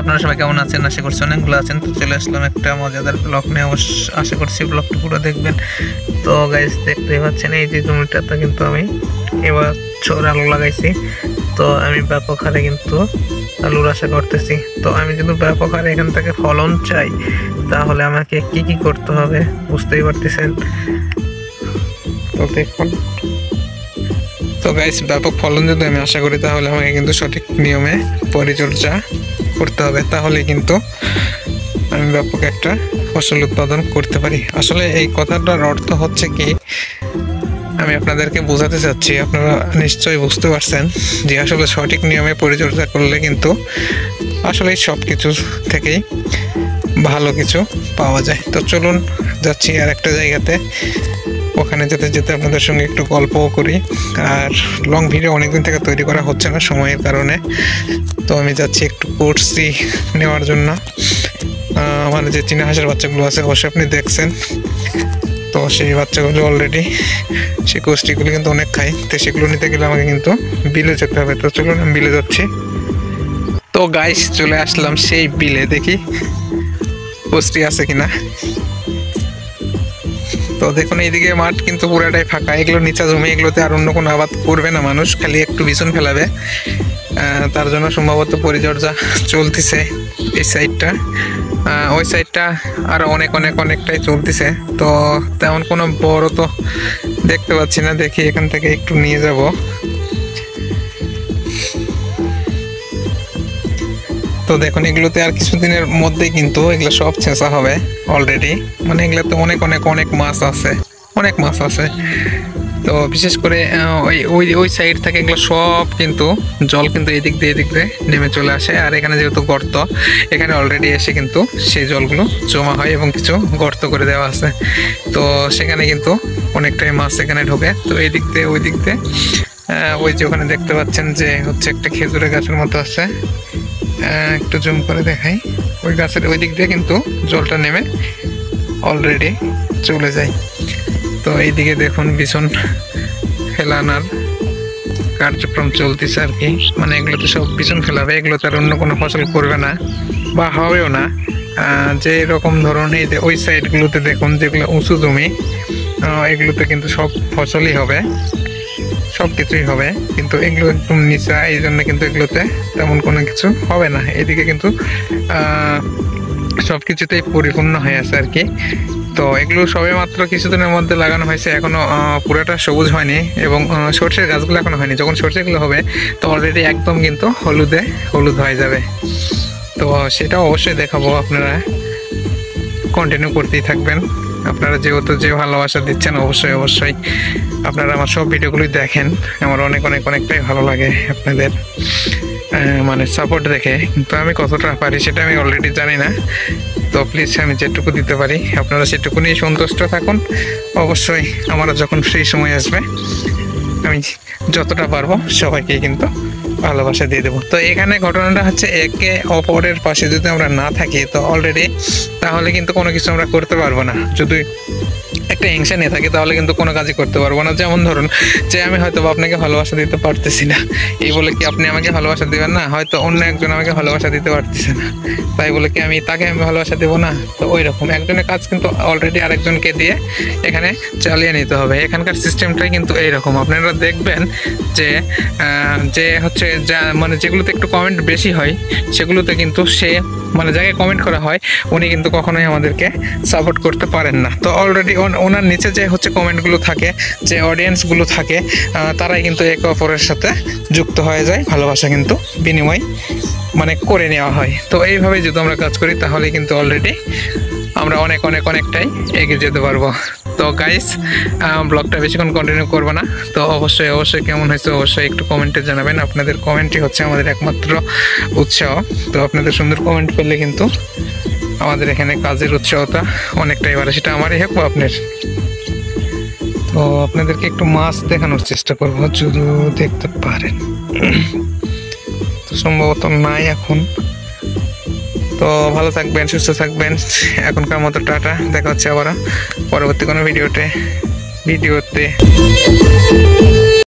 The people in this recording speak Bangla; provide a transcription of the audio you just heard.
আপনারা সবাই কেমন আছেন? আশা করছি অনেক ভালো আছেন। তো চলে আসলাম একটা মজাদার ব্লগ নিয়ে, আশা করছি ব্লগটা পুরো দেখবেন। তো গাইস দেখতেই পাচ্ছেন এই যে জমিটাতে কিন্তু আমি এবার আলু লাগাইছি। তো আমি ব্যাপক হারে কিন্তু আলুর আশা করতেছি। তো আমি কিন্তু ব্যাপক হারে এখান থেকে ফলন চাই, তাহলে আমাকে কি কি করতে হবে বুঝতেই পারতেছেন। তো দেখুন, তো গাইস ব্যাপক ফলন যদি আমি আশা করি তাহলে আমাকে কিন্তু সঠিক নিয়মে পরিচর্যা করতে হবে, তাহলে কিন্তু আমি ব্যাপক একটা ফসল উৎপাদন করতে পারি। আসলে এই কথাটার অর্থ হচ্ছে কি, আমি আপনাদেরকে বোঝাতে চাচ্ছি, আপনারা নিশ্চয়ই বুঝতে পারছেন যে আসলে সঠিক নিয়মে পরিচর্যা করলে কিন্তু আসলে সব কিছু থেকেই ভালো কিছু পাওয়া যায়। তো চলুন যাচ্ছি আর একটা জায়গাতে, ওখানে যেতে যেতে আপনাদের সঙ্গে একটু গল্পও করি। আর লং ভিডিও অনেকদিন থেকে তৈরি করা হচ্ছে না সময়ের কারণে। তো আমি যাচ্ছি একটু কোর্সি নেওয়ার জন্য। আমার যে চীনা হাঁসের বাচ্চাগুলো আছে অবশ্যই আপনি দেখছেন, তো সেই বাচ্চাগুলো অলরেডি সেই কোর্সটিগুলো কিন্তু অনেক খাই। তো সেগুলো নিতে গেলে আমাকে কিন্তু বিলে যেতে হবে। তো চলুন আমি বিলে যাচ্ছি। তো গাইস চলে আসলাম সেই বিলে, দেখি কোর্সটি আছে কিনা। তো দেখুন এইদিকে মাঠ কিন্তু পুরাটাই ফাঁকা, এগুলো নিচা জমি, এগুলোতে আর অন্য কোনো আবাদ করবে না মানুষ, খালি একটু বিছন ফেলাবে। তার জন্য সম্ভবত পরিচর্যা চলতেছে এই সাইডটা। ওই সাইডটা আর অনেকটাই চলতেছে। তো তেমন কোনো বড় তো দেখতে পাচ্ছি না, দেখি এখান থেকে একটু নিয়ে যাব। তো দেখুন এগুলোতে আর কিছুদিনের মধ্যেই কিন্তু এগুলো সব ছেঁচা হবে অলরেডি। মানে এগুলোতে অনেক মাছ আছে, অনেক মাছ আছে। তো বিশেষ করে ওই সাইড থেকে এগুলো সব কিন্তু জল কিন্তু এদিক দিয়ে নেমে চলে আসে। আর এখানে যেহেতু গর্ত, এখানে অলরেডি এসে কিন্তু সেই জলগুলো জমা হয় এবং কিছু গর্ত করে দেওয়া আছে। তো সেখানে কিন্তু অনেকটাই মাছ এখানে ঢোকে। তো এই দিক দিয়ে ওই দিক দিয়ে ওই যে ওখানে দেখতে পাচ্ছেন যে হচ্ছে একটা খেজুরের গাছের মতো আছে, একটু জুম করে দেখাই। ওই গাছের ওই দিক দিয়ে কিন্তু জলটা নেমে অলরেডি চলে যায়। তো এইদিকে দেখুন বিছন ফেলানোর কার্যক্রম চলতেছে আর কি। মানে এগুলোতে সব বিছন ফেলাবে, এগুলোতে আর অন্য কোনো ফসল করবে না বা হবেও না। যে এরকম ধরুন এই যে ওই সাইডগুলোতে দেখুন যেগুলো উঁচু জমি, এগুলোতে কিন্তু সব ফসলই হবে, সব কিছুই হবে। কিন্তু এগুলো একদম নিচা, এই জন্য কিন্তু এগুলোতে তেমন কোনো কিছু হবে না। এদিকে কিন্তু সব কিছুতেই পরিপূর্ণ হয়ে আছে আর কি। তো এগুলো সবে মাত্র কিছুদিনের মধ্যে লাগানো হয়েছে, এখনো পুরোটা সবুজ হয়নি এবং সর্ষের গাছগুলো এখনো হয়নি। যখন সর্ষেগুলো হবে তো অলরেডি একদম কিন্তু হলুদ হয়ে যাবে। তো সেটাও অবশ্যই দেখাবো, আপনারা কন্টিনিউ করতেই থাকবেন। আপনারা যেহেতু যে ভালোবাসা দিচ্ছেন অবশ্যই আপনারা আমার সব ভিডিওগুলোই দেখেন। আমার অনেকটাই ভালো লাগে আপনাদের মানে সাপোর্ট দেখে। কিন্তু আমি কতটা পারি সেটা আমি অলরেডি জানি না। তো প্লিজ আমি যেটুকু দিতে পারি আপনারা সেটুকু নিয়ে সন্তুষ্ট থাকুন। অবশ্যই আমার যখন ফ্রি সময় আসবে আমি যতটা পারবো সবাইকে কিন্তু ভালোবাসা দিয়ে দেবো। তো এখানে ঘটনাটা হচ্ছে, একে অপরের পাশে যদি আমরা না থাকি তো অলরেডি তাহলে কিন্তু কোনো কিছু আমরা করতে পারবো না। যদি একটা হিংসা নিয়ে থাকে তাহলে কিন্তু কোনো কাজই করতে পারবো না। যেমন ধরুন যে আমি হয়তো আপনাকে ভালোবাসা দিতে পারতেছি না, এই বলে কি আপনি আমাকে ভালোবাসা দেবেন না? হয়তো অন্য একজন আমাকে ভালোবাসা দিতে পারতেছে না, তাই বলে কি আমি তাকে ভালোবাসা দেবো না? তো ওই রকম একজনের কাজ কিন্তু অলরেডি আরেকজনকে দিয়ে এখানে চালিয়ে নিতে হবে। এখানকার সিস্টেমটাই কিন্তু এইরকম। আপনারা দেখবেন যে যে হচ্ছে যা মানে যেগুলোতে একটু কমেন্ট বেশি হয় সেগুলোতে কিন্তু সে মানে যাকে কমেন্ট করা হয় উনি কিন্তু কখনোই আমাদেরকে সাপোর্ট করতে পারেন না। তো অলরেডি ওনার নিচে যে হচ্ছে কমেন্টগুলো থাকে, যে অডিয়েন্সগুলো থাকে, তারাই কিন্তু একে অপরের সাথে যুক্ত হয়ে যায়, ভালোবাসা কিন্তু বিনিময় মানে করে নেওয়া হয়। তো এইভাবেই যদি আমরা কাজ করি তাহলে কিন্তু অলরেডি আমরা অনেকটাই এগিয়ে যেতে পারবো। তো গাইস ব্লগটা বেশিক্ষণ কন্টিনিউ করবো না। তো অবশ্যই কেমন হয়েছে অবশ্যই একটু কমেন্টে জানাবেন। আপনাদের কমেন্টই হচ্ছে আমাদের একমাত্র উৎসাহ। তো আপনাদের সুন্দর কমেন্ট পেলে কিন্তু আমাদের এখানে কাজের উৎসাহটা অনেকটাই বাড়ে, সেটা আমারই হোক বা আপনার। তো আপনাদেরকে একটু মাছ দেখানোর চেষ্টা করবো, যদি দেখতে পারেন। তো সম্ভবত নাই এখন। তো ভালো থাকবেন, সুস্থ থাকবেন। এখনকার মতো টাটা, দেখা হচ্ছে আবার পরবর্তী কোনো ভিডিওতে।